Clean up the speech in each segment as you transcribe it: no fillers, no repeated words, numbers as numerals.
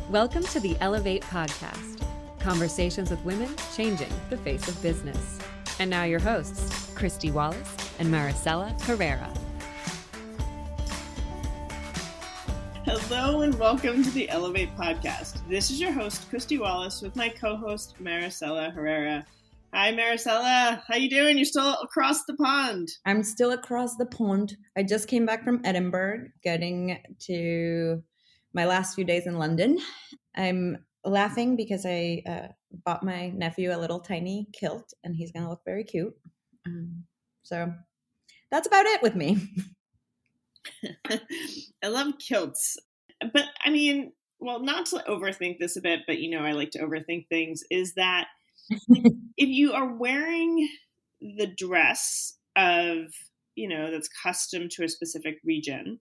Welcome to the Ellevate podcast, conversations with women changing the face of business. And now your hosts, Kristy, Wallace, and Maricella, Herrera. Hello and welcome to the Ellevate podcast. This is your host, Kristy Wallace, with my co-host, Maricella, Herrera. Hi, Maricella. How you doing? You're still across the pond. I'm still across the pond. I just came back from Edinburgh, getting to my last few days in London. I'm laughing because I bought my nephew a little tiny kilt, and he's going to look very cute. So that's about it with me. I love kilts. But I mean, well, not to overthink this a bit, but you know, I like to overthink things, is that if you are wearing the dress of, you know, that's custom to a specific region,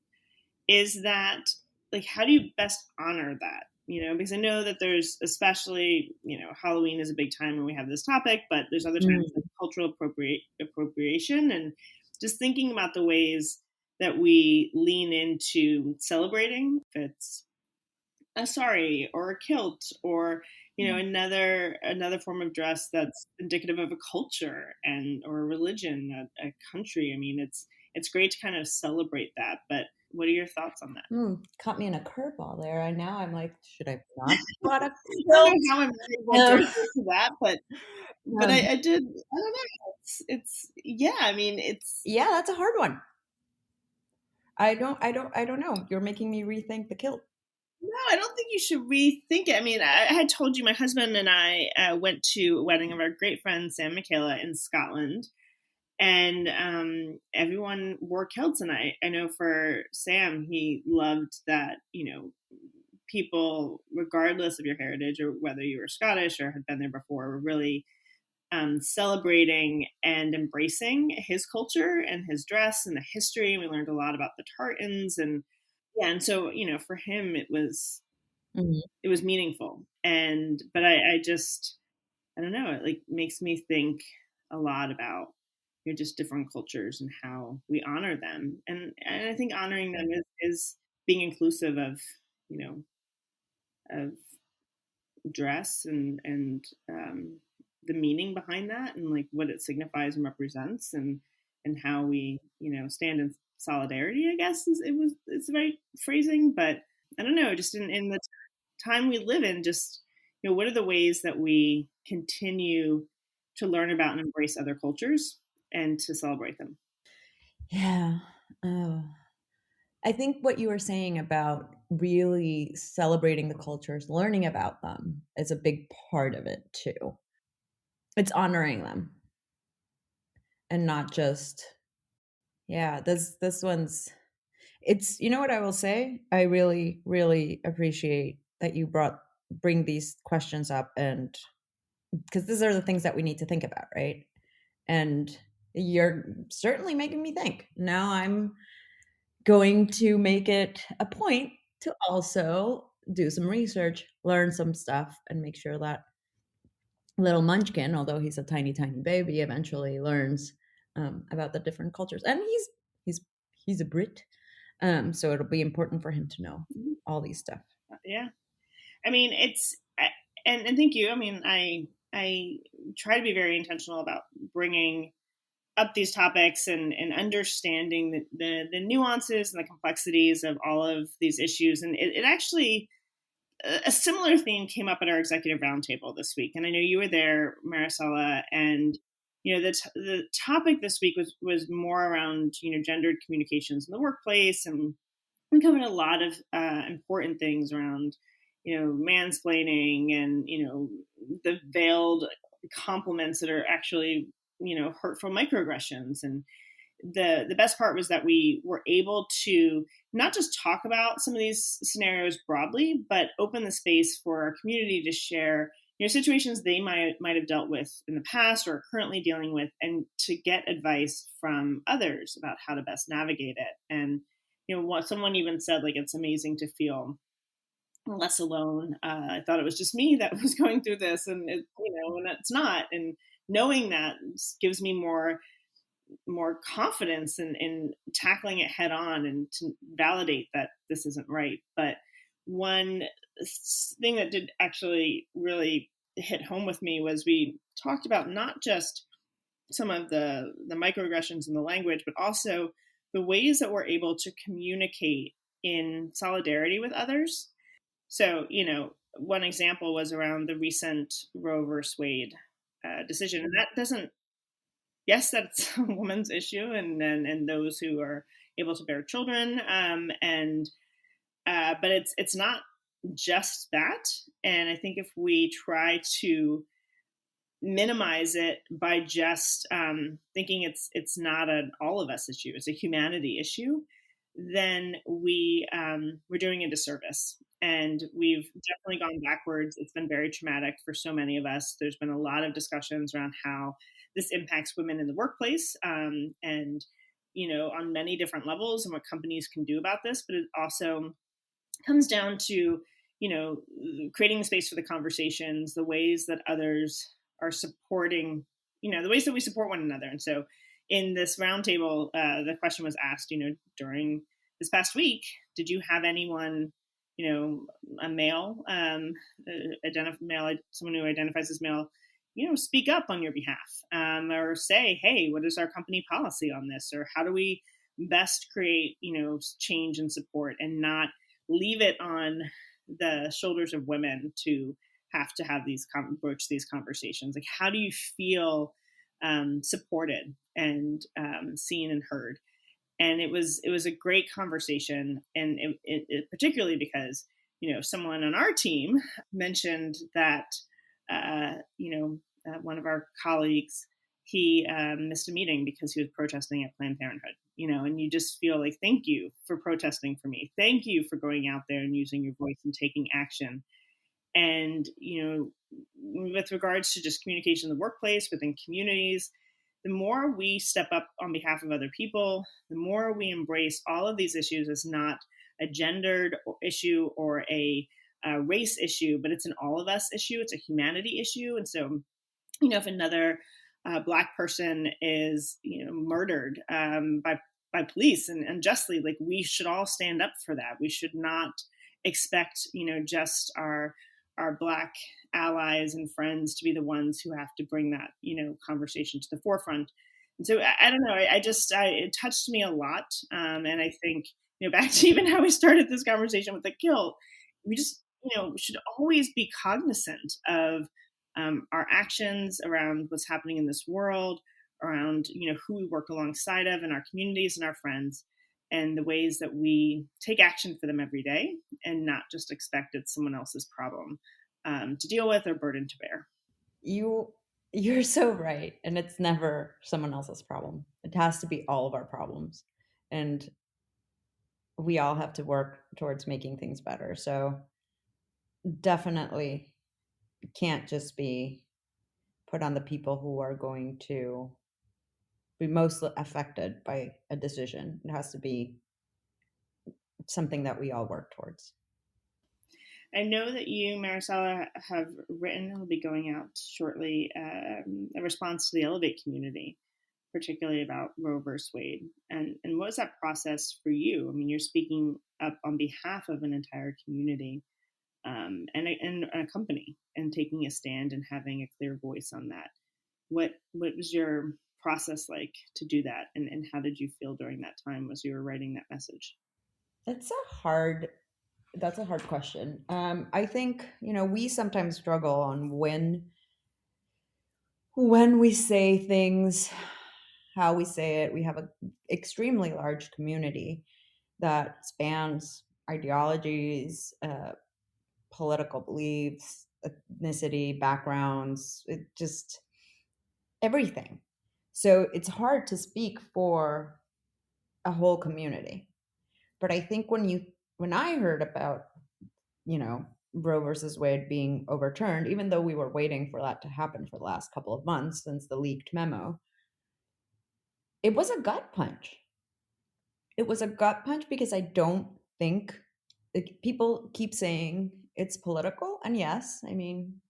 is that like, how do you best honor that? You know, because I know that there's, especially, you know, Halloween is a big time when we have this topic, but there's other times like cultural appropriation, and just thinking about the ways that we lean into celebrating, if it's a sari or a kilt or, you know, another form of dress that's indicative of a culture and or a religion, a country. I mean, it's great to kind of celebrate that. But what are your thoughts on that? Caught me in a curveball there. I'm like, should I not bought a I don't know how I'm able to that, but I did. I don't know. It's yeah. I mean, yeah. That's a hard one. I don't know. You're making me rethink the kilt. No, I don't think you should rethink it. I mean, I had told you my husband and I went to a wedding of our great friend Sam Michaela in Scotland, and everyone wore kilts. And I know for Sam, he loved that, you know, people, regardless of your heritage or whether you were Scottish or had been there before, were really celebrating and embracing his culture and his dress and the history. And we learned a lot about the tartans and yeah, and so, you know, for him, it was meaningful. But I just, I don't know, it like makes me think a lot about, you know, just different cultures and how we honor them. And I think honoring them is being inclusive of, you know, of dress and the meaning behind that and like what it signifies and represents and how we, you know, stand in solidarity, I guess it's the right phrasing, but I don't know, just in the time we live in, just, you know, what are the ways that we continue to learn about and embrace other cultures and to celebrate them? Yeah. I think what you were saying about really celebrating the cultures, learning about them is a big part of it too. It's honoring them and not just, yeah, this one's, it's, you know what I will say? I really, really appreciate that you bring these questions up, and because these are the things that we need to think about, right? And you're certainly making me think. Now I'm going to make it a point to also do some research, learn some stuff, and make sure that little munchkin, although he's a tiny, tiny baby, eventually learns about the different cultures. And he's a Brit, so it'll be important for him to know all these stuff. Yeah, I mean, and thank you. I mean, I try to be very intentional about bringing up these topics and understanding the nuances and the complexities of all of these issues. And it actually, a similar theme came up at our executive roundtable this week. And I know you were there, Maricella, and, you know, the topic this week was more around, you know, gendered communications in the workplace. And we covered a lot of important things around, you know, mansplaining and, you know, the veiled compliments that are actually, you know, hurtful microaggressions. And the best part was that we were able to not just talk about some of these scenarios broadly, but open the space for our community to share, you know, situations they might have dealt with in the past or are currently dealing with, and to get advice from others about how to best navigate it. And, you know, what someone even said, like, it's amazing to feel less alone. I thought it was just me that was going through this, and it, you know, and it's not. And knowing that gives me more confidence in tackling it head on and to validate that this isn't right. But one thing that did actually really hit home with me was we talked about not just some of the microaggressions in the language, but also the ways that we're able to communicate in solidarity with others. So, one example was around the recent Roe versus Wade decision, and that doesn't. Yes, that's a woman's issue, and those who are able to bear children, and but it's not just that. And I think if we try to minimize it by just thinking it's not an all of us issue, it's a humanity issue, then we're doing a disservice. And we've definitely gone backwards. It's been very traumatic for so many of us. There's been a lot of discussions around how this impacts women in the workplace, and on many different levels, and what companies can do about this. But it also comes down to creating space for the conversations, the ways that others are supporting, the ways that we support one another. And so in this roundtable, the question was asked, during this past week, did you have anyone, a male, someone who identifies as male, speak up on your behalf, or say, hey, what is our company policy on this? Or how do we best create, change and support, and not leave it on the shoulders of women to have these broach these conversations. Like, how do you feel supported and seen and heard? And it was a great conversation, and it particularly because someone on our team mentioned that one of our colleagues, he missed a meeting because he was protesting at Planned Parenthood, and you just feel like, thank you for protesting for me. Thank you for going out there and using your voice and taking action. And, with regards to just communication in the workplace, within communities, the more we step up on behalf of other people, the more we embrace all of these issues as not a gendered issue or a race issue, but it's an all of us issue. It's a humanity issue. And so, if another Black person is, murdered by police and unjustly, like, we should all stand up for that. We should not expect, just our Black allies and friends to be the ones who have to bring that, conversation to the forefront. And so I don't know, it touched me a lot. And I think, back to even how we started this conversation with the guilt, we just, should always be cognizant of our actions around what's happening in this world, around, who we work alongside of in our communities and our friends, and the ways that we take action for them every day, and not just expect it's someone else's problem to deal with or burden to bear. You're so right. And it's never someone else's problem. It has to be all of our problems. And we all have to work towards making things better. So definitely can't just be put on the people who are going to be most affected by a decision. It has to be something that we all work towards. I know that you, Maricella, have written, it'll be going out shortly, a response to the Ellevate community, particularly about Roe versus Wade. And what was that process for you? I mean, you're speaking up on behalf of an entire community, and a company, and taking a stand and having a clear voice on that. What was your process like to do that? And how did you feel during that time as you were writing that message? That's a hard question. I think, we sometimes struggle on when we say things, how we say it. We have an extremely large community that spans ideologies, political beliefs, ethnicity, backgrounds, just everything. So it's hard to speak for a whole community. But I think when I heard about, Roe versus Wade being overturned, even though we were waiting for that to happen for the last couple of months since the leaked memo, it was a gut punch. It was a gut punch because I don't think people keep saying it's political. And yes, I mean,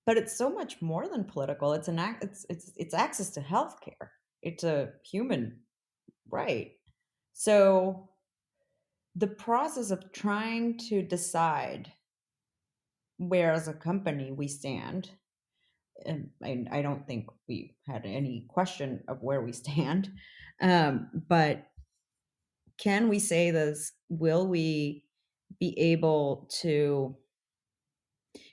but it's so much more than political. It's it's access to healthcare. It's a human right. So the process of trying to decide where as a company we stand, and I don't think we had any question of where we stand, but can we say this? Will we be able to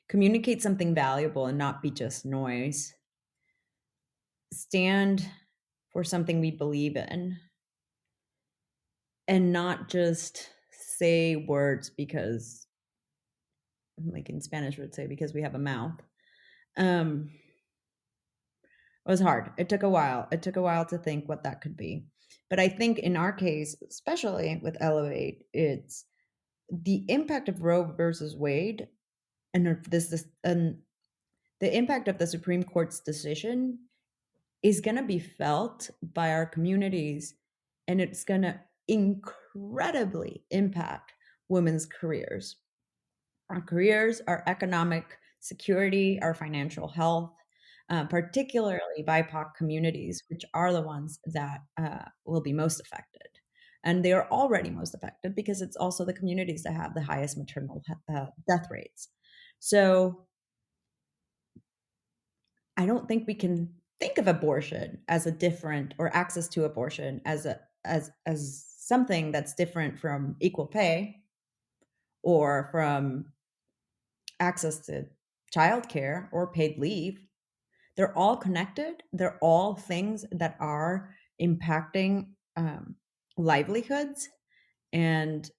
communicate something valuable and not be just noise? Stand for something we believe in and not just say words because, like in Spanish would say, because we have a mouth. It was hard. It took a while. It took a while to think what that could be. But I think in our case, especially with Ellevate, it's the impact of Roe versus Wade and and the impact of the Supreme Court's decision is going to be felt by our communities, and it's going to incredibly impact women's careers. Our careers, our economic security, our financial health, particularly BIPOC communities, which are the ones that will be most affected. And they are already most affected because it's also the communities that have the highest maternal death rates. So I don't think we can think of abortion as a different, or access to abortion as something that's different from equal pay or from access to childcare or paid leave. They're all connected. They're all things that are impacting livelihoods. And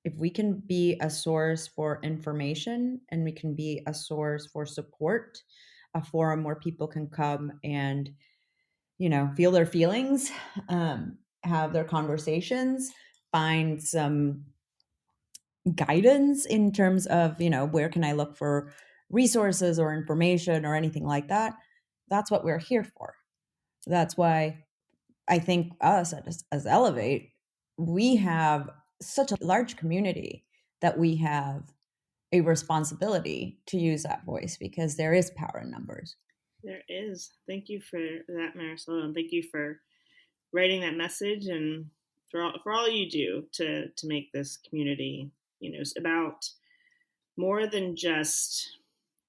if we can be a source for information and we can be a source for support, a forum where people can come and, feel their feelings, have their conversations, find some guidance in terms of, where can I look for resources or information or anything like that. That's what we're here for. That's why I think us as Ellevate, we have such a large community that we have a responsibility to use that voice because there is power in numbers. There is. Thank you for that, Maricella, and thank you for writing that message and for all you do to make this community, about more than just,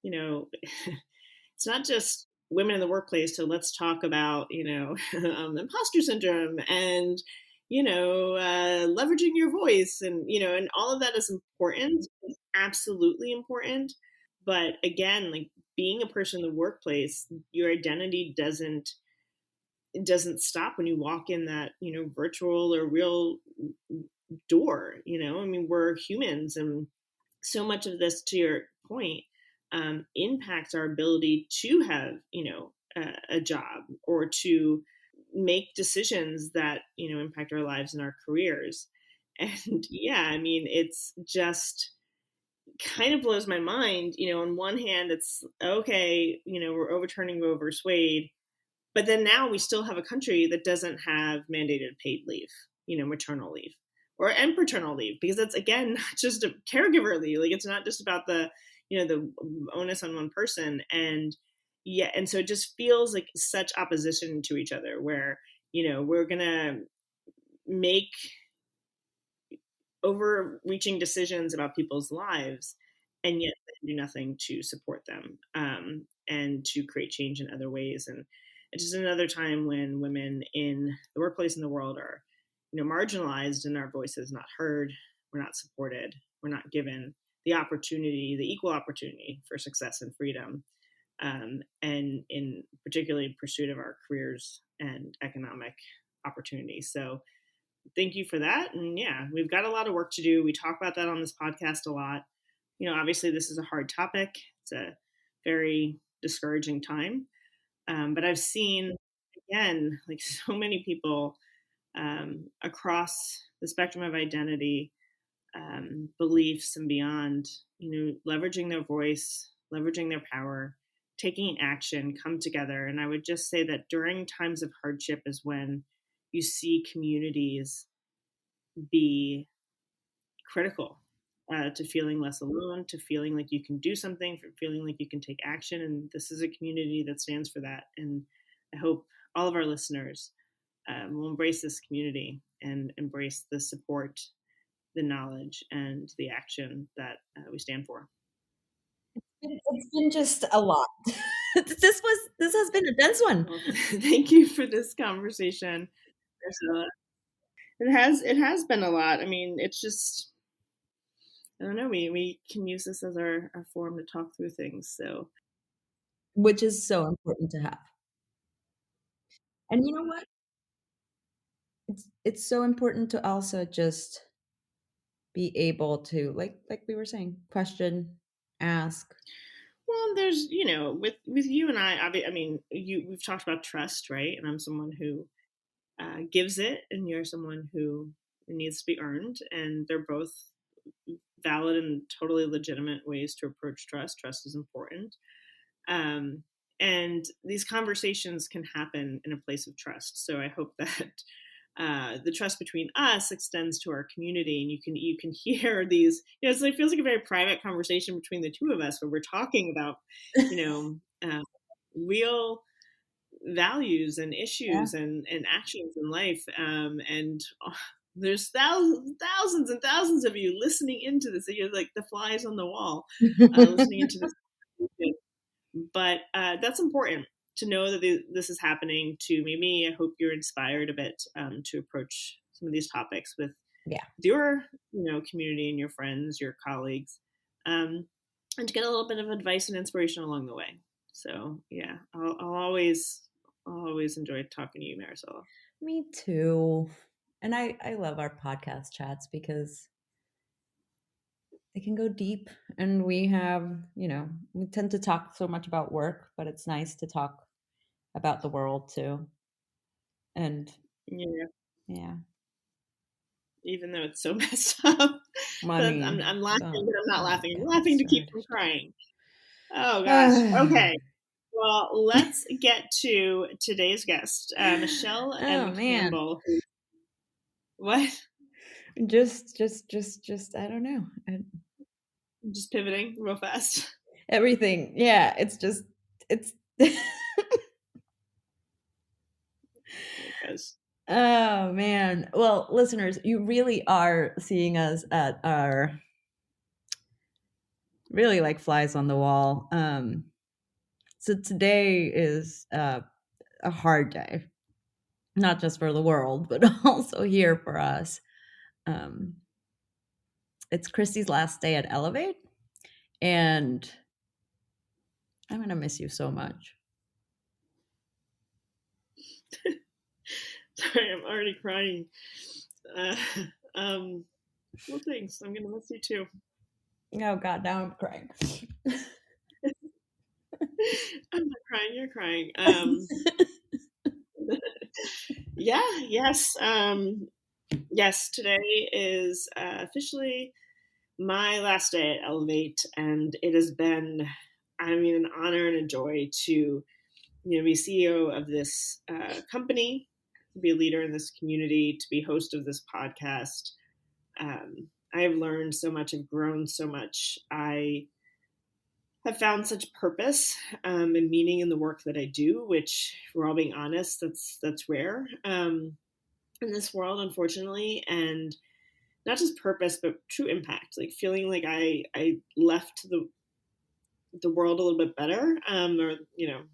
it's not just women in the workplace. So let's talk about, imposter syndrome and, leveraging your voice and, and all of that is important, it's absolutely important. But again, like being a person in the workplace, your identity doesn't stop when you walk in that, virtual or real door. I mean, we're humans, and so much of this, to your point, impacts our ability to have, a job or to make decisions that, impact our lives and our careers. And yeah, I mean, it's just kind of blows my mind. On one hand, it's okay, we're overturning Roe versus Wade, but then now we still have a country that doesn't have mandated paid leave, maternal leave and paternal leave, because it's, again, not just a caregiver leave. Like, it's not just about the, the onus on one person. And yeah, and so it just feels like such opposition to each other where, we're going to make overreaching decisions about people's lives and yet do nothing to support them, and to create change in other ways. And it's just another time when women in the workplace in the world are, marginalized and our voices not heard. We're not supported. We're not given the opportunity, the equal opportunity for success and freedom, and in particularly pursuit of our careers and economic opportunities. So thank you for that. And yeah, we've got a lot of work to do. We talk about that on this podcast a lot. Obviously this is a hard topic. It's a very discouraging time. But I've seen, again, like so many people across the spectrum of identity, beliefs and beyond, leveraging their voice, leveraging their power, taking action, come together. And I would just say that during times of hardship is when you see communities be critical, to feeling less alone, to feeling like you can do something, for feeling like you can take action. And this is a community that stands for that. And I hope all of our listeners will embrace this community and embrace the support the knowledge and the action that we stand for. It's been just a lot. This has been a dense one. Well, thank you for this conversation, Maricella. It has been a lot. I mean, it's just, I don't know, we can use this as our forum to talk through things. So, Which is so important to have. And you know what? It's so important to also just be able to, like we were saying, question, ask. well, there's, with you and I mean, we've talked about trust, right? And I'm someone who gives it, and you're someone who needs to be earned, and they're both valid and totally legitimate ways to approach trust. Trust is important. And these conversations can happen in a place of trust. So I hope that the trust between us extends to our community, and you can hear these. It feels like a very private conversation between the two of us, where we're talking about, real values and issues and actions in life. And there's thousands and thousands of you listening into this. You're like the flies on the wall, listening into this. But that's important to know that this is happening to me. I hope you're inspired a bit to approach some of these topics with your community and your friends, your colleagues, and to get a little bit of advice and inspiration along the way. So yeah, I'll always enjoy talking to you, Maricella. Me too. And I love our podcast chats because they can go deep, and we have, we tend to talk so much about work, but it's nice to talk about the world too. And yeah. Even though it's so messed up. I mean, I'm laughing, but I'm not laughing. I'm laughing to keep from crying. Oh gosh. Okay. Well, let's get to today's guest, Michelle and Campbell. What? Just I don't know. Just pivoting real fast. Everything. Yeah, it's Oh man. Well, listeners, you really are seeing us at our really like flies on the wall. So today is a hard day, not just for the world, but also here for us. It's Kristy's last day at Ellevate, and I'm going to miss you so much. Sorry, I'm already crying. Well, thanks. I'm going to miss you too. Oh, God, now I'm crying. I'm not crying. You're crying. Yes. Yes, today is officially my last day at Ellevate, and it has been, an honor and a joy to, be CEO of this company, to be a leader in this community, to be host of this podcast. I have learned so much, I've grown so much. I have found such purpose and meaning in the work that I do, which, if we're all being honest, that's rare in this world, unfortunately. And not just purpose, but true impact, like feeling like I left the world a little bit better, or,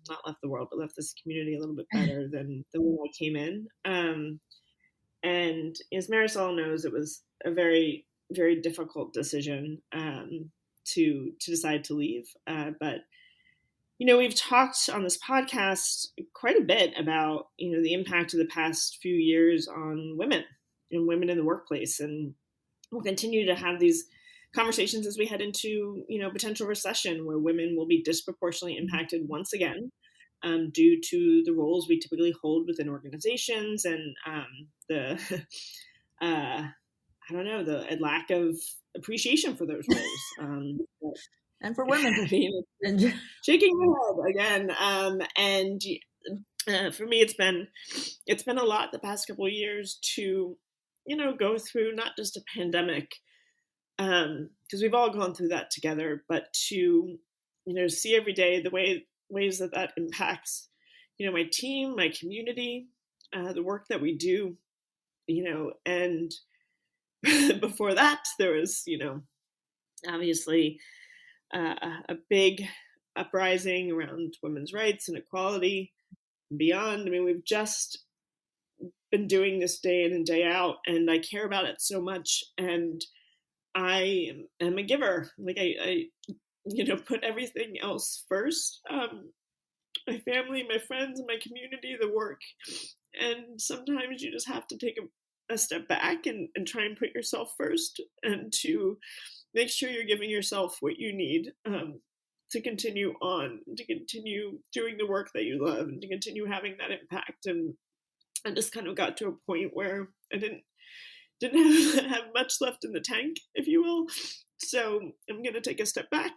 not left the world, but left this community a little bit better than when I came in. And as Maricella knows, it was a very, very difficult decision to decide to leave. But, we've talked on this podcast quite a bit about, the impact of the past few years on women and women in the workplace. And we'll continue to have these conversations as we head into, potential recession, where women will be disproportionately impacted once again due to the roles we typically hold within organizations and the the lack of appreciation for those roles. And for women, shaking my head again. And for me, it's been a lot the past couple of years to, go through not just a pandemic, because we've all gone through that together, but to, see every day the ways that impacts, my team, my community, the work that we do, and before that, there was, obviously a big uprising around women's rights and equality and beyond. I mean, we've just been doing this day in and day out, and I care about it so much. And I am a giver. Like I put everything else first. My family, my friends, my community, the work. And sometimes you just have to take a step back and try and put yourself first, and to make sure you're giving yourself what you need to continue on, to continue doing the work that you love, and to continue having that impact. And I just kind of got to a point where I didn't have much left in the tank, if you will. So I'm going to take a step back,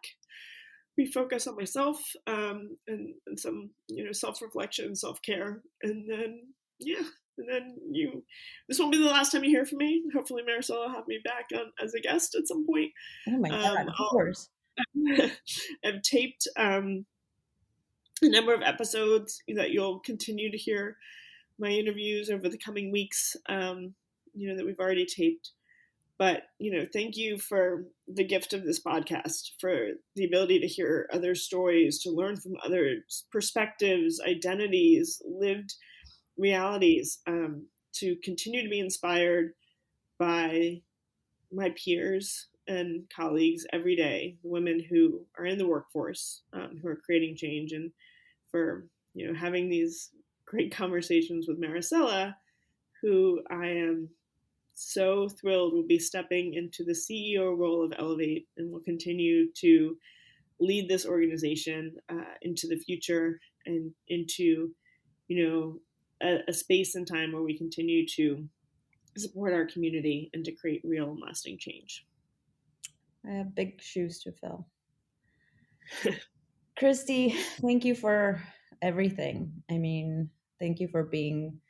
refocus on myself, and some, self-reflection, self-care. And then, this won't be the last time you hear from me. Hopefully Maricella will have me back on as a guest at some point. Oh my God, of course. I've taped a number of episodes that you'll continue to hear my interviews over the coming weeks, that we've already taped. But, thank you for the gift of this podcast, for the ability to hear other stories, to learn from others' perspectives, identities, lived realities, to continue to be inspired by my peers and colleagues every day, the women who are in the workforce, who are creating change, and for, having these great conversations with Maricella, who I am so thrilled will be stepping into the CEO role of Ellevate, and will continue to lead this organization into the future, and into, a space and time where we continue to support our community and to create real and lasting change. I have big shoes to fill. Kristy, thank you for everything. I mean, thank you for being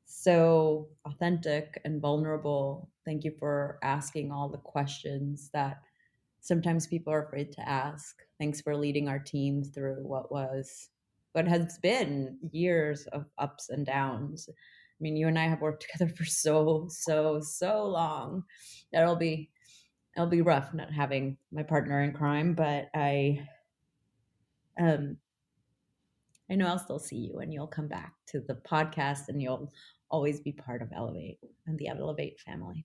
so authentic and vulnerable. Thank you for asking all the questions that sometimes people are afraid to ask. Thanks for leading our team through what has been years of ups and downs. I mean, you and I have worked together for so long. It'll be rough not having my partner in crime, but I know I'll still see you, and you'll come back to the podcast, and you'll always be part of Ellevate and the Ellevate family.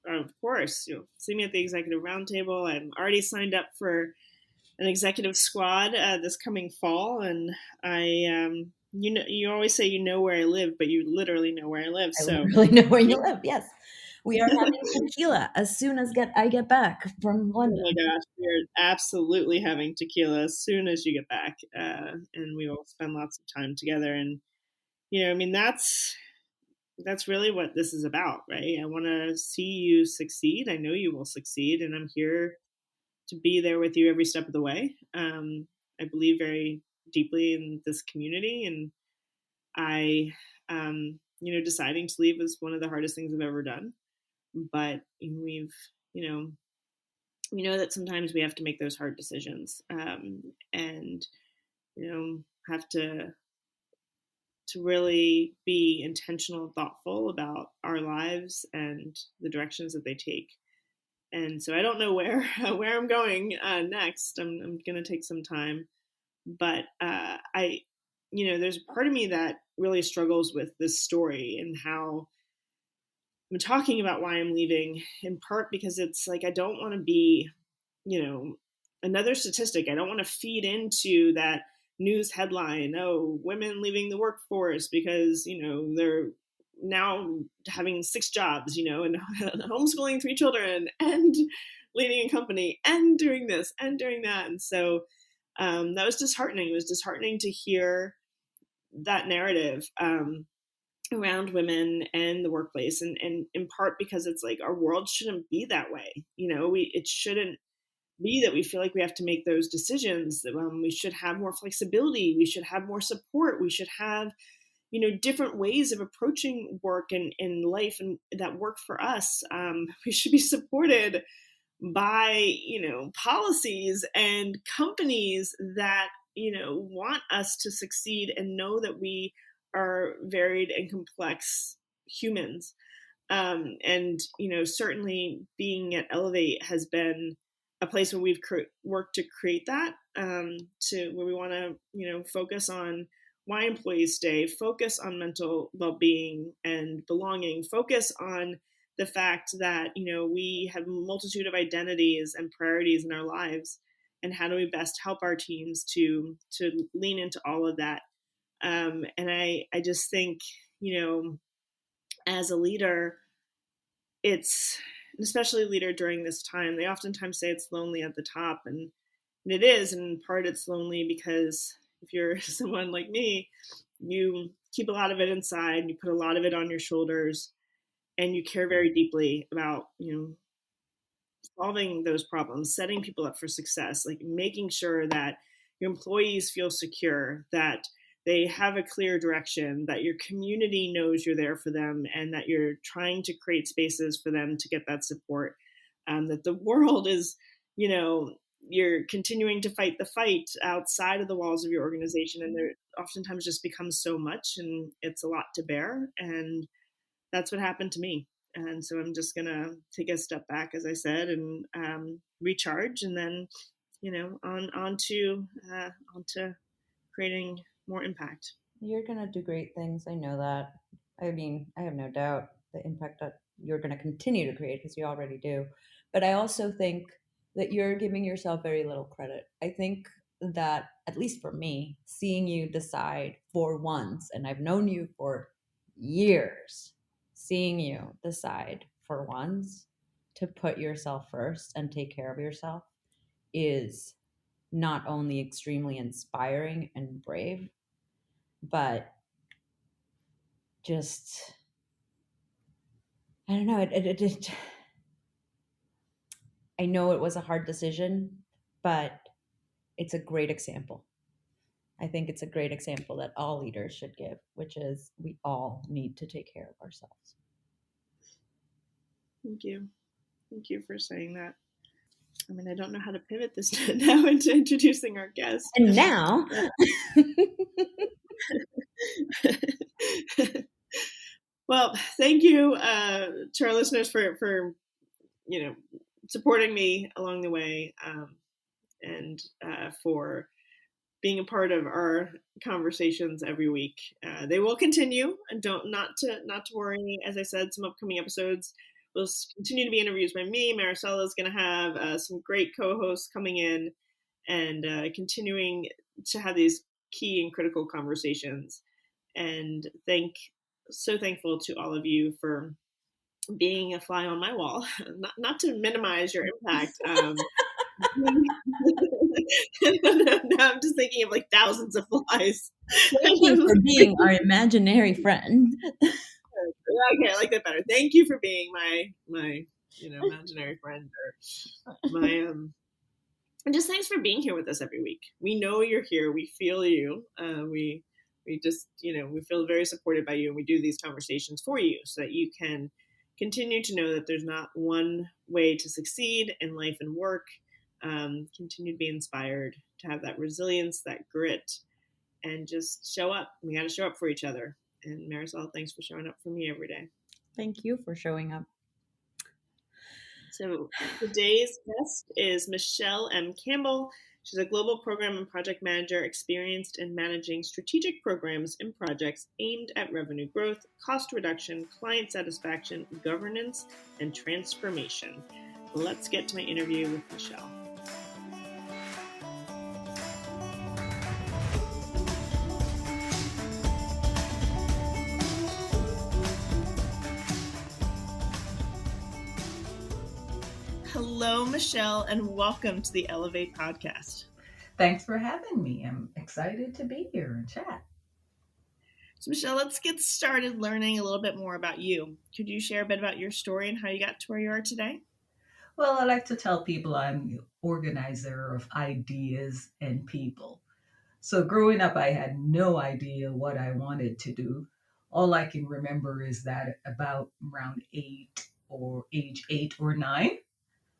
Of course, you'll see me at the executive roundtable. I'm already signed up for an executive squad this coming fall, and you always say you know where I live, but you literally know where I live. I literally know where you live. Yes, we are having tequila as soon as I get back from London. Oh my gosh, we're absolutely having tequila as soon as you get back, and we will spend lots of time together. And that's really what this is about, right? I want to see you succeed. I know you will succeed, and I'm here to be there with you every step of the way. I believe very deeply in this community, and I, deciding to leave was one of the hardest things I've ever done. But we know that sometimes we have to make those hard decisions, and have to really be intentional and thoughtful about our lives and the directions that they take. And so I don't know where I'm going next. I'm going to take some time, but there's a part of me that really struggles with this story and how I'm talking about why I'm leaving, in part because it's like I don't want to be, another statistic. I don't want to feed into that news headline, oh, women leaving the workforce because, they're now having 6 jobs, and homeschooling 3 children and leading a company and doing this and doing that. And so that was disheartening. It was disheartening to hear that narrative around women and the workplace. And in part because it's like our world shouldn't be that way. It shouldn't be that we feel like we have to make those decisions. We should have more flexibility. We should have more support. We should have, different ways of approaching work and in life and that work for us. We should be supported by, policies and companies that, want us to succeed and know that we are varied and complex humans. And, certainly being at Ellevate has been a place where we've worked to create that, to where we want to, focus on why employees stay, focus on mental well-being and belonging, focus on the fact that, we have a multitude of identities and priorities in our lives, and how do we best help our teams to lean into all of that. And I just think, as a leader, it's especially a leader during this time, they oftentimes say it's lonely at the top, and it is. And in part, it's lonely because if you're someone like me, you keep a lot of it inside, you put a lot of it on your shoulders, and you care very deeply about, solving those problems, setting people up for success, like making sure that your employees feel secure, that they have a clear direction, that your community knows you're there for them, and that you're trying to create spaces for them to get that support. That the world is, you're continuing to fight the fight outside of the walls of your organization, and there oftentimes just becomes so much, and it's a lot to bear. And that's what happened to me. And so I'm just gonna take a step back, as I said, and recharge, and then, on to creating more impact. You're going to do great things. I know that. I mean, I have no doubt the impact that you're going to continue to create, because you already do. But I also think that you're giving yourself very little credit. I think that, at least for me, seeing you decide for once, and I've known you for years, seeing you decide for once to put yourself first and take care of yourself is not only extremely inspiring and brave, but just, I don't know. I know it was a hard decision, but it's a great example. I think it's a great example that all leaders should give, which is we all need to take care of ourselves. Thank you. Thank you for saying that. I mean, I don't know how to pivot this now into introducing our guest. And now, well, thank you to our listeners for supporting me along the way, and for being a part of our conversations every week. They will continue, and not to worry. As I said, some upcoming episodes will continue to be interviews by me. Maricella is going to have some great co-hosts coming in, and continuing to have these key and critical conversations. And so thankful to all of you for being a fly on my wall. Not to minimize your impact. Now I'm just thinking of like thousands of flies. Thank you for being our imaginary friend. Okay, I like that better. Thank you for being my imaginary friend, or my and just thanks for being here with us every week. We know you're here. We feel you. We just we feel very supported by you, and we do these conversations for you so that you can continue to know that there's not one way to succeed in life and work. Continue to be inspired, to have that resilience, that grit, and just show up. We got to show up for each other. And Maricella, thanks for showing up for me every day. Thank you for showing up. So today's guest is Michelle M. Campbell. She's a global program and project manager experienced in managing strategic programs and projects aimed at revenue growth, cost reduction, client satisfaction, governance, and transformation. Let's get to my interview with Michelle. Hello, Michelle, and welcome to the Ellevate podcast. Thanks for having me. I'm excited to be here and chat. So, Michelle, let's get started learning a little bit more about you. Could you share a bit about your story and how you got to where you are today? Well, I like to tell people I'm the organizer of ideas and people. So growing up, I had no idea what I wanted to do. All I can remember is that about around age 8 or 9,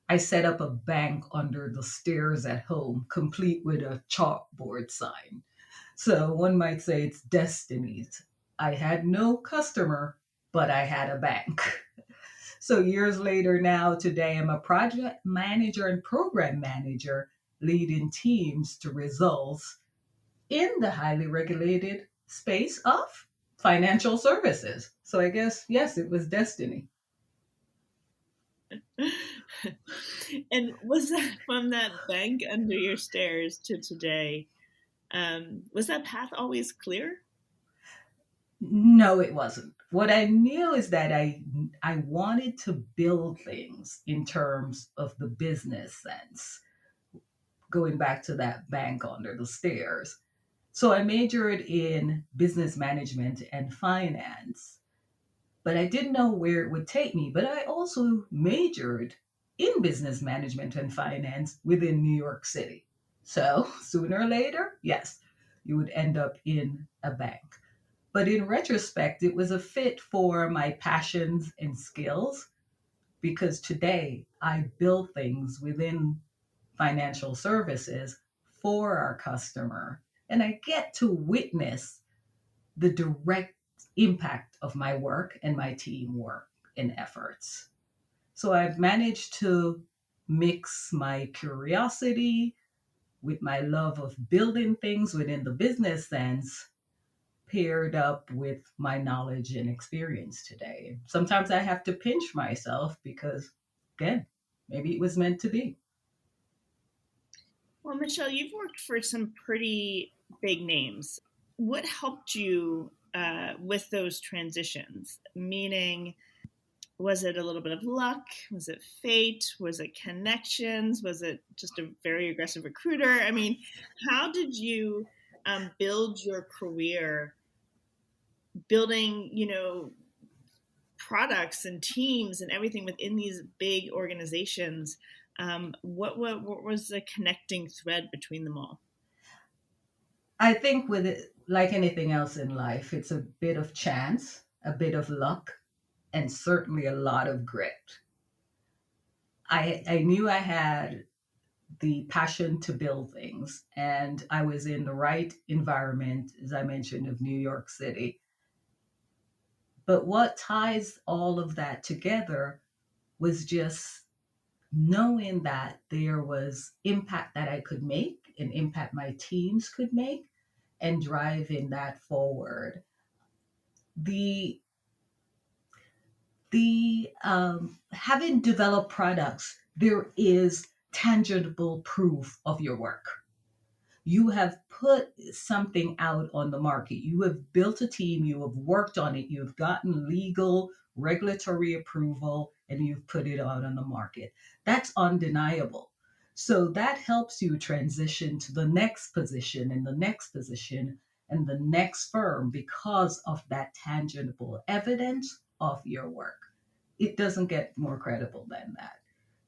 I set up a bank under the stairs at home, complete with a chalkboard sign. So one might say it's destiny. I had no customer, but I had a bank. So years later now, today, I'm a project manager and program manager leading teams to results in the highly regulated space of financial services. So I guess, yes, it was destiny. And was that from that bank under your stairs to today? Was that path always clear? No, it wasn't. What I knew is that I wanted to build things in terms of the business sense, going back to that bank under the stairs. So I majored in business management and finance, but I didn't know where it would take me. But I also majored in business management and finance within New York City. So sooner or later, yes, you would end up in a bank. But in retrospect, it was a fit for my passions and skills because today I build things within financial services for our customer. And I get to witness the direct impact of my work and my teamwork and efforts. So I've managed to mix my curiosity with my love of building things within the business sense, paired up with my knowledge and experience today. Sometimes I have to pinch myself because, again, maybe it was meant to be. Well, Michelle, you've worked for some pretty big names. What helped you with those transitions? Meaning, was it a little bit of luck? Was it fate? Was it connections? Was it just a very aggressive recruiter? I mean, how did you build your career building, products and teams and everything within these big organizations? What was the connecting thread between them all? I think with it, like anything else in life, it's a bit of chance, a bit of luck, and certainly a lot of grit. I knew I had the passion to build things, and I was in the right environment, as I mentioned, of New York City. But what ties all of that together was just knowing that there was impact that I could make, an impact my teams could make, and driving that forward. The having developed products, there is tangible proof of your work. You have put something out on the market. You have built a team, you have worked on it, you've gotten legal, regulatory approval, and you've put it out on the market. That's undeniable. So that helps you transition to the next position and the next position and the next firm because of that tangible evidence of your work. It doesn't get more credible than that.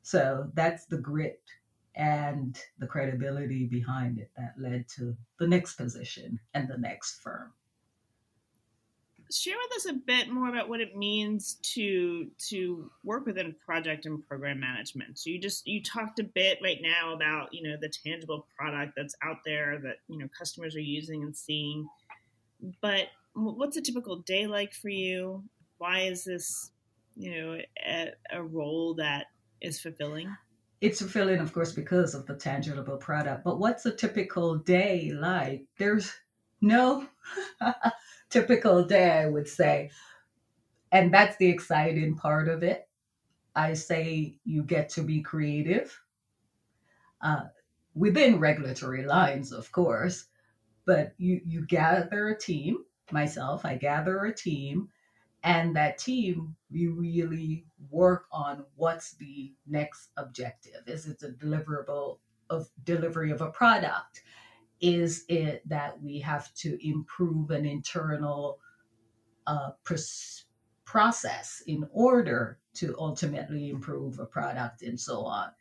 So that's the grit and the credibility behind it that led to the next position and the next firm. Share with us a bit more about what it means to work within project and program management. So you talked a bit right now about the tangible product that's out there that customers are using and seeing. But what's a typical day like for you? Why is this a role that is fulfilling? It's fulfilling, of course, because of the tangible product. But what's a typical day like? There's no typical day, I would say. And that's the exciting part of it. I say you get to be creative uh, within regulatory lines, of course, but you gather a team. Myself, I gather a team, and that team, we really work on what's the next objective. Is it a deliverable of delivery of a product? Is it that we have to improve an internal process in order to ultimately improve a product and so on?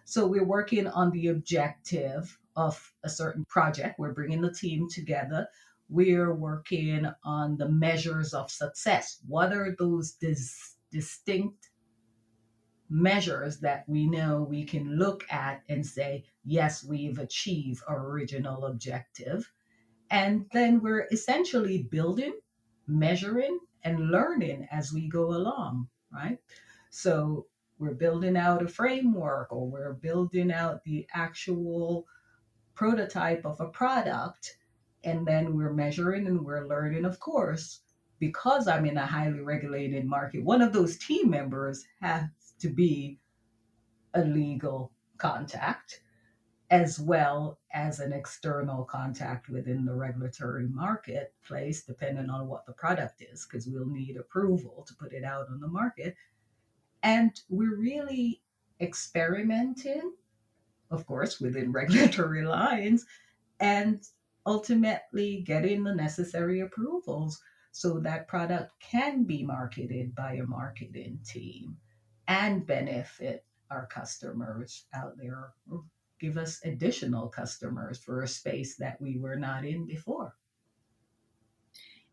So we're working on the objective of a certain project. We're bringing the team together. We're working on the measures of success. What are those distinct measures that we know we can look at and say, yes, we've achieved our original objective? And then we're essentially building, measuring, and learning as we go along, right? So we're building out a framework, or we're building out the actual prototype of a product, and then we're measuring and we're learning. Of course, because I'm in a highly regulated market, one of those team members has to be a legal contact as well as an external contact within the regulatory marketplace, depending on what the product is, because we'll need approval to put it out on the market. And we're really experimenting, of course, within regulatory lines, and ultimately getting the necessary approvals so that product can be marketed by a marketing team and benefit our customers out there, or give us additional customers for a space that we were not in before.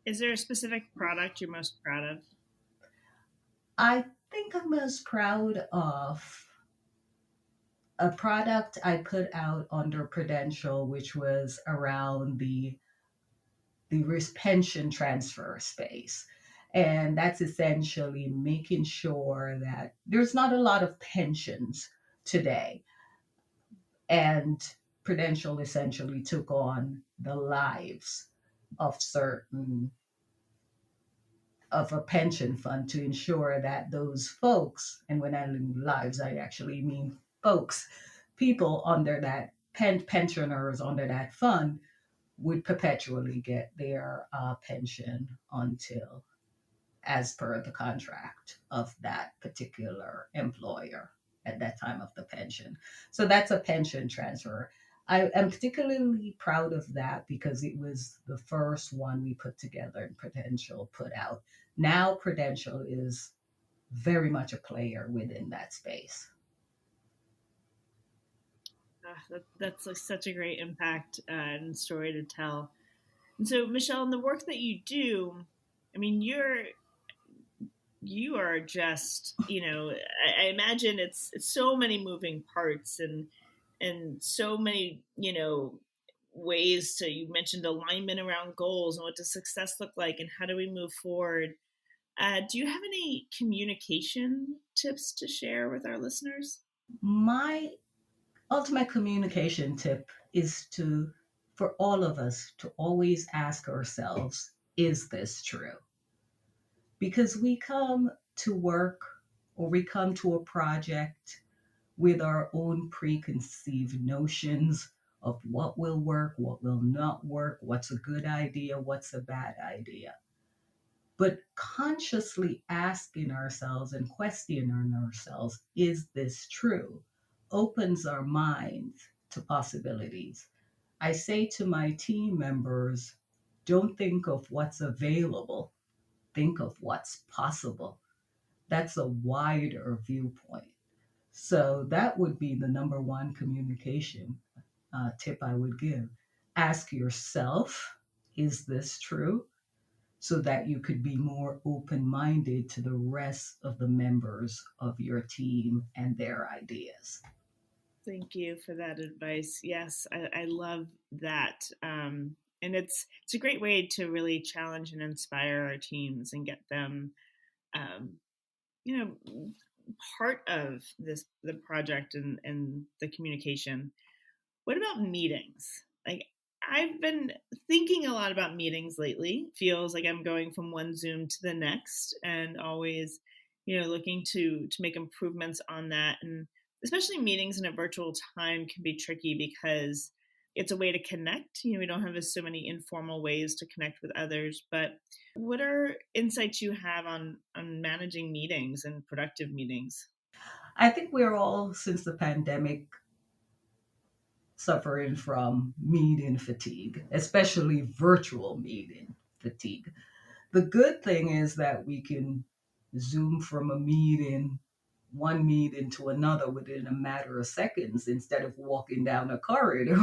Is there a specific product you're most proud of? I think I'm most proud of a product I put out under Prudential, which was around the risk pension transfer space. And that's essentially making sure that there's not a lot of pensions today. And Prudential essentially took on the lives of certain of a pension fund to ensure that those folks, and when I mean lives, I actually mean folks, people under that pensioners under that fund would perpetually get their pension until as per the contract of that particular employer at that time of the pension. So that's a pension transfer. I am particularly proud of that because it was the first one we put together and Prudential put out. Now Prudential is very much a player within that space. That's like such a great impact and story to tell. And so, Michelle, in the work that you do, I mean, you are just, I imagine it's so many moving parts and so many, ways to, you mentioned alignment around goals and what does success look like and how do we move forward. Do you have any communication tips to share with our listeners? My ultimate communication tip is for all of us to always ask ourselves, is this true? Because we come to work or we come to a project with our own preconceived notions of what will work, what will not work, what's a good idea, what's a bad idea. But consciously asking ourselves and questioning ourselves, is this true? Opens our minds to possibilities. I say to my team members, don't think of what's available, think of what's possible. That's a wider viewpoint. So that would be the number one communication tip I would give. Ask yourself, is this true? So that you could be more open minded to the rest of the members of your team and their ideas. Thank you for that advice. Yes, I love that. And it's a great way to really challenge and inspire our teams and get them, um, you know, part of the project and the communication. What about meetings? Like, I've been thinking a lot about meetings lately. Feels like I'm going from one Zoom to the next and always, looking to make improvements on that. And especially meetings in a virtual time can be tricky because it's a way to connect. We don't have so many informal ways to connect with others. But what are insights you have on managing meetings and productive meetings? I think we're all, since the pandemic, suffering from meeting fatigue, especially virtual meeting fatigue. The good thing is that we can Zoom from one meeting to another within a matter of seconds instead of walking down a corridor.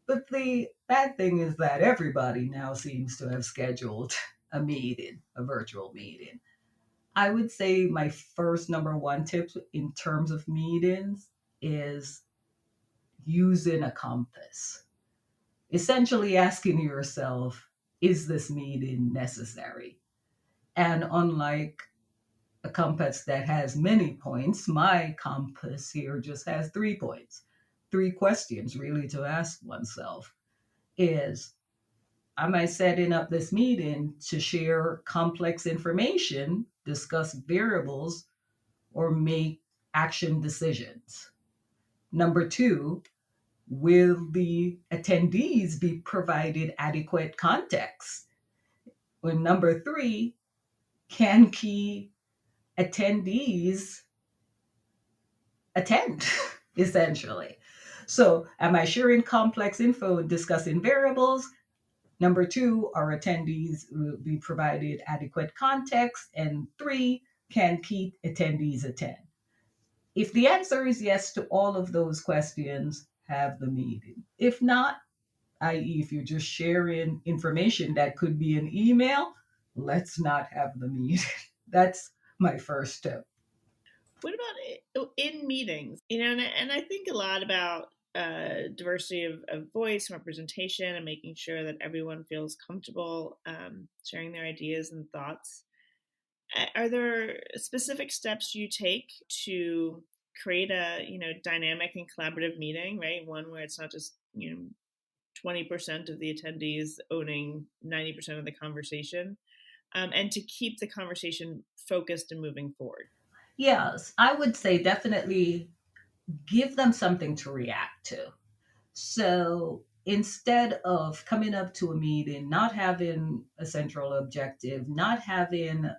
But the bad thing is that everybody now seems to have scheduled a virtual meeting. I would say my first number one tip in terms of meetings is using a compass. Essentially asking yourself, is this meeting necessary? And unlike a compass that has many points. My compass here just has 3 points. 3 questions really to ask oneself is, am I setting up this meeting to share complex information, discuss variables, or make action decisions? Number two, will the attendees be provided adequate context? Or number three, can key attendees attend, essentially? So, am I sharing complex info and discussing variables? Number two, are attendees will be provided adequate context? And three, can key attendees attend? If the answer is yes to all of those questions, have the meeting. If not, i.e., if you're just sharing information that could be an email, let's not have the meeting. That's my first tip. What about in meetings? And I think a lot about diversity of voice and representation and making sure that everyone feels comfortable sharing their ideas and thoughts. Are there specific steps you take to create a dynamic and collaborative meeting, right? One where it's not just 20% of the attendees owning 90% of the conversation, and to keep the conversation focused and moving forward? Yes, I would say definitely give them something to react to. So instead of coming up to a meeting, not having a central objective, not having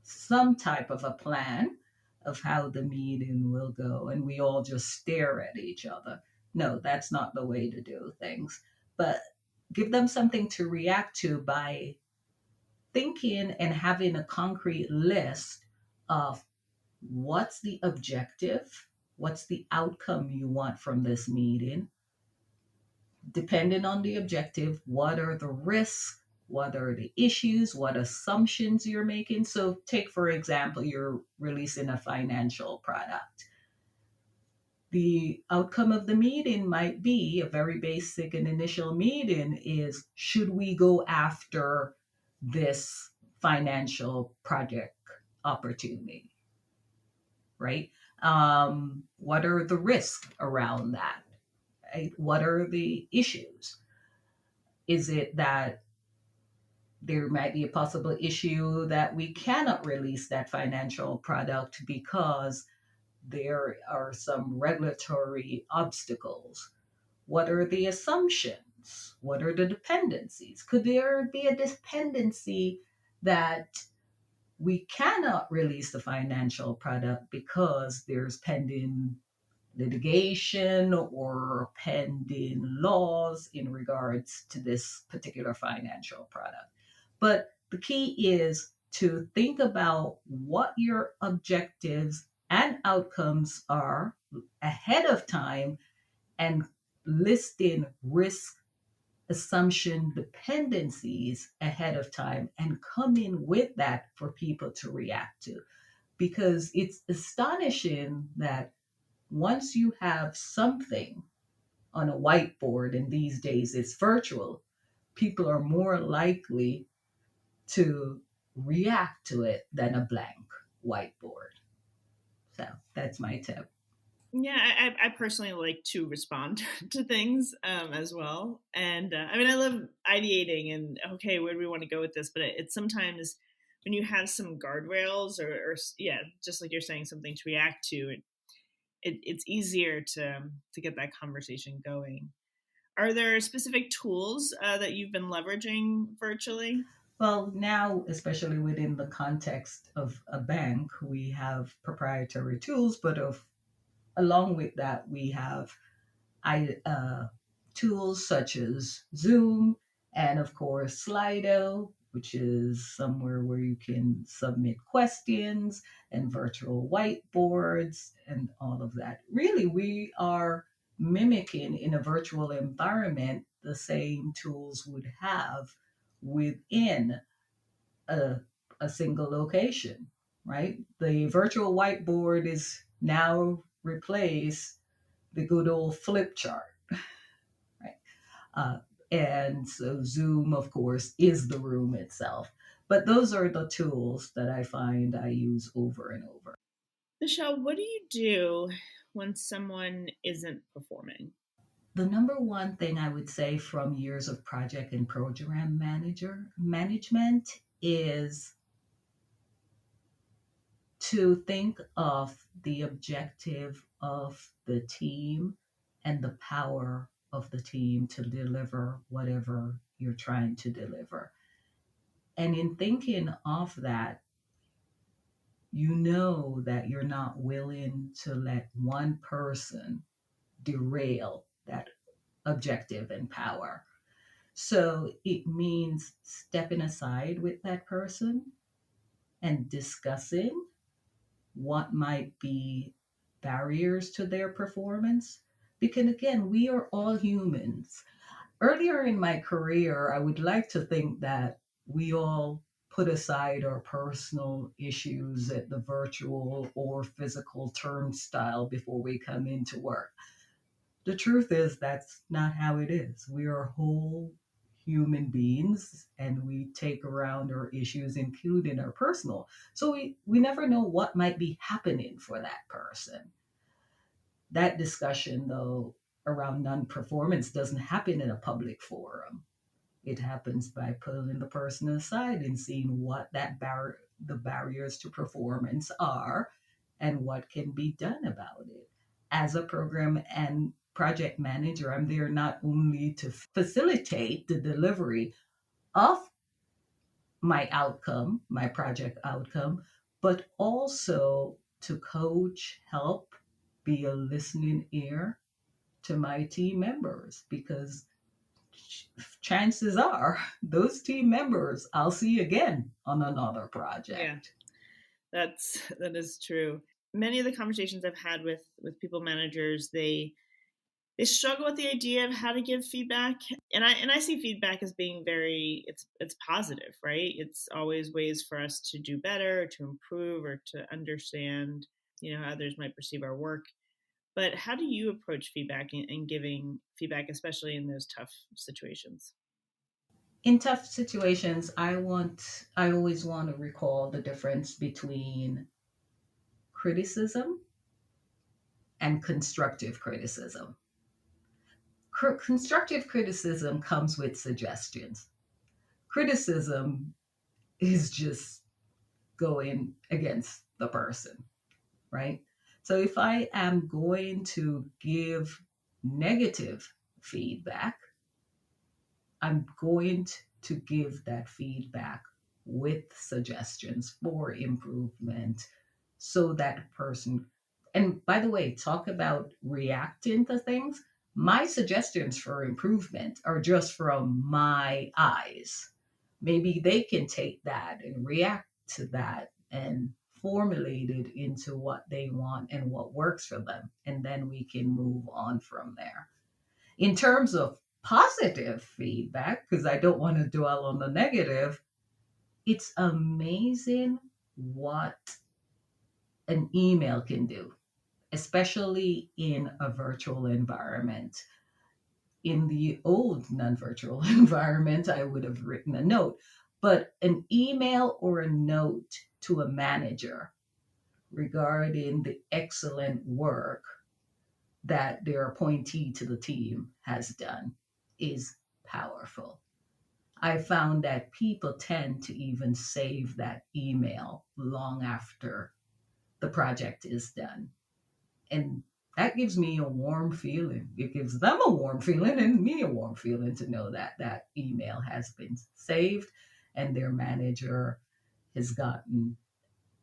some type of a plan of how the meeting will go, and we all just stare at each other. No, that's not the way to do things. But give them something to react to by thinking and having a concrete list of what's the objective, what's the outcome you want from this meeting. Depending on the objective, what are the risks? What are the issues? What assumptions you're making? So, take for example, you're releasing a financial product. The outcome of the meeting might be a very basic and initial meeting is, should we go after this financial project opportunity, right? What are the risks around that? Right? What are the issues? Is it that there might be a possible issue that we cannot release that financial product because there are some regulatory obstacles? What are the assumptions? What are the dependencies? Could there be a dependency that we cannot release the financial product because there's pending litigation or pending laws in regards to this particular financial product? But the key is to think about what your objectives and outcomes are ahead of time and list in risk assumption dependencies ahead of time and come in with that for people to react to. Because it's astonishing that once you have something on a whiteboard, and these days it's virtual, people are more likely to react to it than a blank whiteboard. So that's my tip. Yeah, I personally like to respond to things as well. And I mean, I love ideating and, okay, where do we want to go with this? But it's sometimes when you have some guardrails yeah, just like you're saying, something to react to, it's easier to get that conversation going. Are there specific tools that you've been leveraging virtually? Well, now, especially within the context of a bank, we have proprietary tools, but along with that, we have I, tools such as Zoom and, of course, Slido, which is somewhere where you can submit questions and virtual whiteboards and all of that. Really, we are mimicking in a virtual environment the same tools would have within a, a single location, right? The virtual whiteboard is now replaced the good old flip chart, right? Uh, and so Zoom, of course, is the room itself. But those are the tools that I find I use over and over. Michelle, what do you do when someone isn't performing? The number one thing I would say from years of project and program manager management is to think of the objective of the team and the power of the team to deliver whatever you're trying to deliver. And in thinking of that, you know that you're not willing to let one person derail that objective and power. So it means stepping aside with that person and discussing what might be barriers to their performance. Because again, we are all humans. Earlier in my career, I would like to think that we all put aside our personal issues at the virtual or physical turnstile before we come into work. The truth is, that's not how it is. We are whole human beings and we take around our issues, including our personal. So we never know what might be happening for that person. That discussion, though, around non performance doesn't happen in a public forum. It happens by pulling the person aside and seeing what the barriers to performance are and what can be done about it. As a program and project manager, I'm there not only to facilitate the delivery of my outcome, my project outcome, but also to coach, help, be a listening ear to my team members because chances are those team members I'll see again on another project. Yeah, that is true. Many of the conversations I've had with people managers, they struggle with the idea of how to give feedback, and I see feedback as being very it's positive, right? It's always ways for us to do better, to improve, or to understand, how others might perceive our work. But how do you approach feedback and giving feedback, especially in those tough situations? In tough situations, I always want to recall the difference between criticism and constructive criticism. Constructive criticism comes with suggestions. Criticism is just going against the person, right? So if I am going to give negative feedback, I'm going to give that feedback with suggestions for improvement so that person, and by the way, talk about reacting to things. My suggestions for improvement are just from my eyes. Maybe they can take that and react to that and formulate it into what they want and what works for them. And then we can move on from there. In terms of positive feedback, because I don't want to dwell on the negative, it's amazing what an email can do, especially in a virtual environment. In the old non virtual environment, I would have written a note, but an email or a note to a manager regarding the excellent work that their appointee to the team has done is powerful. I found that people tend to even save that email long after the project is done. And that gives me a warm feeling. It gives them a warm feeling and me a warm feeling to know that that email has been saved and their manager has gotten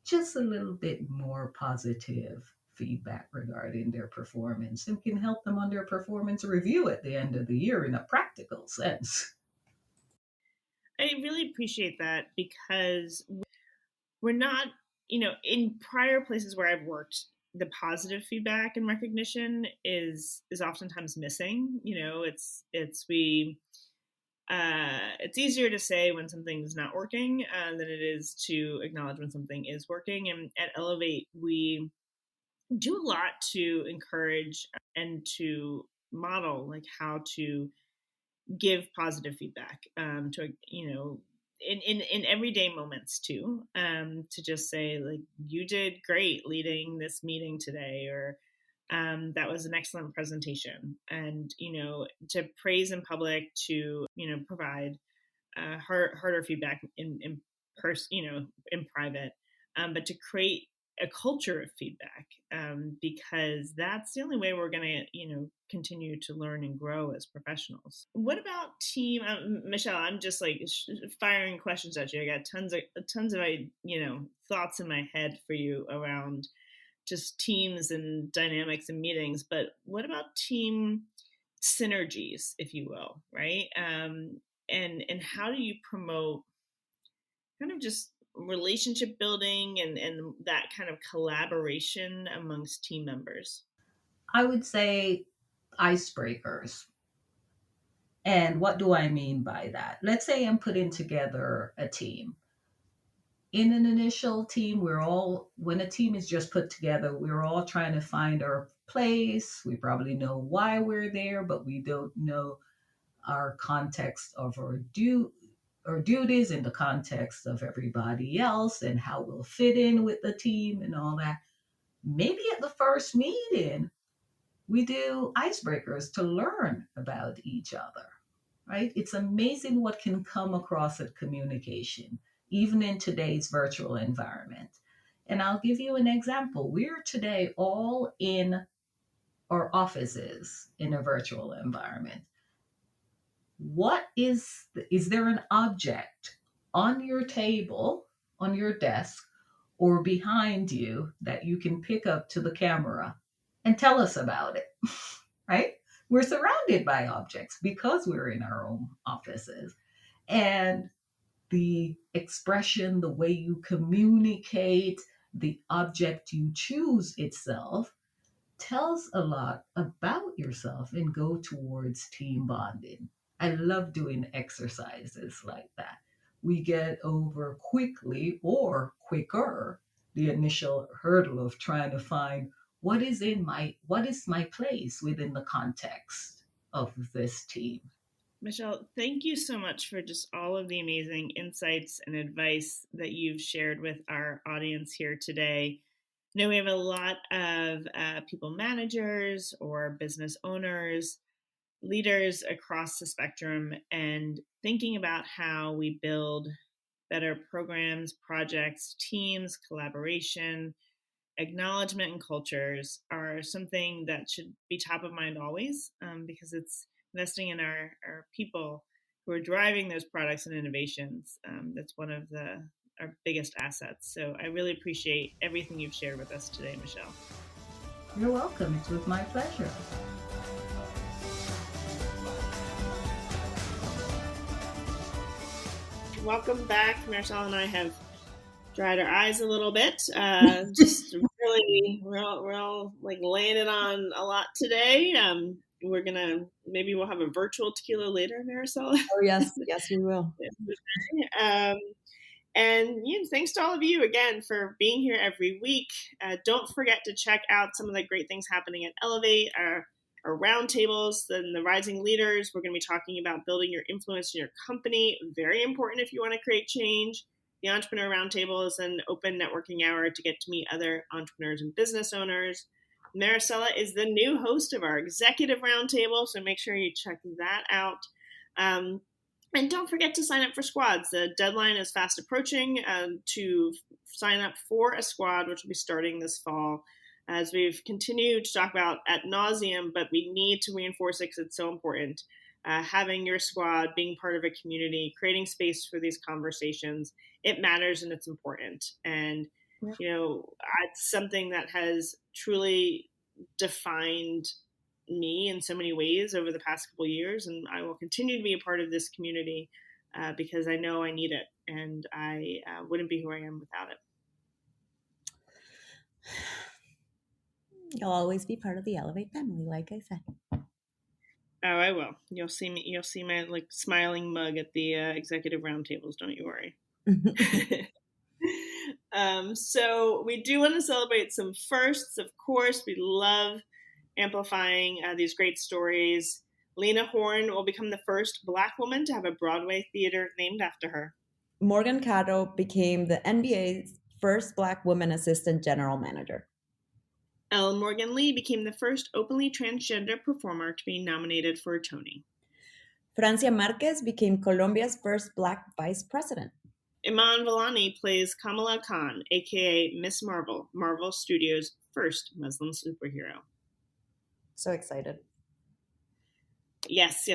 just a little bit more positive feedback regarding their performance and can help them on their performance review at the end of the year in a practical sense. I really appreciate that because we're not, in prior places where I've worked, the positive feedback and recognition is oftentimes missing. It's easier to say when something's not working than it is to acknowledge when something is working. And at Ellevate, we do a lot to encourage and to model like how to give positive feedback to in everyday moments too, to just say like, you did great leading this meeting today, or that was an excellent presentation. And, to praise in public, to, provide harder feedback in person, in private, but to create a culture of feedback, because that's the only way we're going to, continue to learn and grow as professionals. What about team? Michelle, I'm just like firing questions at you. I got tons of thoughts in my head for you around just teams and dynamics and meetings. But what about team synergies, if you will, right? And how do you promote kind of just relationship building and that kind of collaboration amongst team members? I would say icebreakers. And what do I mean by that? Let's say I'm putting together a team. In an initial team, when a team is just put together, we're all trying to find our place. We probably know why we're there, but we don't know our context of our duties in the context of everybody else and how we'll fit in with the team and all that. Maybe at the first meeting, we do icebreakers to learn about each other, right? It's amazing what can come across at communication, even in today's virtual environment. And I'll give you an example. We're today all in our offices in a virtual environment. Is there an object on your table, on your desk, or behind you that you can pick up to the camera and tell us about it? Right? We're surrounded by objects because we're in our own offices. And the expression, the way you communicate, the object you choose itself tells a lot about yourself and go towards team bonding. I love doing exercises like that. We get over quickly or quicker the initial hurdle of trying to find what is my place within the context of this team. Michelle, thank you so much for just all of the amazing insights and advice that you've shared with our audience here today. I know we have a lot of people managers or business owners, leaders across the spectrum, and thinking about how we build better programs, projects, teams, collaboration, acknowledgement, and cultures are something that should be top of mind always, because it's investing in our people who are driving those products and innovations. That's one of our biggest assets. So I really appreciate everything you've shared with us today, Michelle. You're welcome. It was my pleasure. Welcome back. Maricella and I have dried our eyes a little bit. Just really, we're all like laying it on a lot today. Maybe we'll have a virtual tequila later, Maricella. Oh, yes, we will. And thanks to all of you again for being here every week. Don't forget to check out some of the great things happening at Ellevate, our roundtables, and the rising leaders. We're going to be talking about building your influence in your company. Very important if you want to create change. The Entrepreneur Roundtable is an open networking hour to get to meet other entrepreneurs and business owners. Maricella is the new host of our Executive Roundtable, so make sure you check that out. And don't forget to sign up for squads. The deadline is fast approaching to sign up for a squad, which will be starting this fall. As we've continued to talk about ad nauseum, but we need to reinforce it because it's so important. Having your squad, being part of a community, creating space for these conversations, it matters and it's important. And, it's something that has truly defined me in so many ways over the past couple of years. And I will continue to be a part of this community because I know I need it. And I wouldn't be who I am without it. You'll always be part of the Ellevate family, like I said. Oh, I will. You'll see me. You'll see my smiling mug at the executive roundtables. Don't you worry. So we do want to celebrate some firsts. Of course, we love amplifying these great stories. Lena Horne will become the first Black woman to have a Broadway theater named after her. Morgan Cato became the NBA's first Black woman assistant general manager. L. Morgan Lee became the first openly transgender performer to be nominated for a Tony. Francia Marquez became Colombia's first Black vice president. Iman Vellani plays Kamala Khan, aka Miss Marvel, Marvel Studios' first Muslim superhero. So excited. Yes.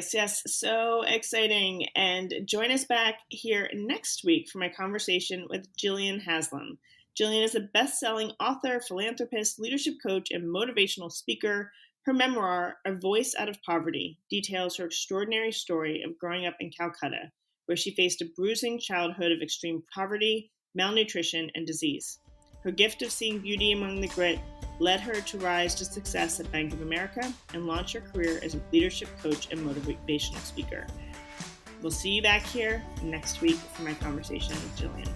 So exciting. And join us back here next week for my conversation with Jillian Haslam. Jillian is a best-selling author, philanthropist, leadership coach, and motivational speaker. Her memoir, A Voice Out of Poverty, details her extraordinary story of growing up in Calcutta, where she faced a bruising childhood of extreme poverty, malnutrition, and disease. Her gift of seeing beauty among the grit led her to rise to success at Bank of America and launch her career as a leadership coach and motivational speaker. We'll see you back here next week for my conversation with Jillian.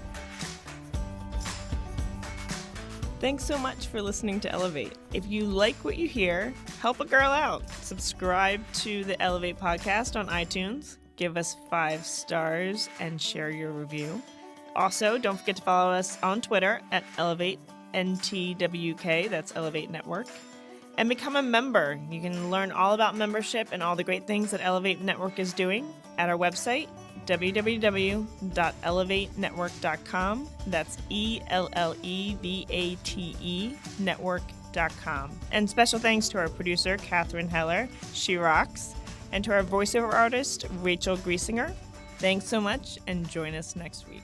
Thanks so much for listening to Ellevate. If you like what you hear, help a girl out. Subscribe to the Ellevate podcast on iTunes, give us 5 stars, and share your review. Also, don't forget to follow us on Twitter at EllevateNTWK, that's Ellevate Network, and become a member. You can learn all about membership and all the great things that Ellevate Network is doing at our website, www.ellevatenetwork.com. That's ELLEVATE network.com. And special thanks to our producer, Catherine Heller. She rocks. And to our voiceover artist, Rachel Griesinger. Thanks so much, and join us next week.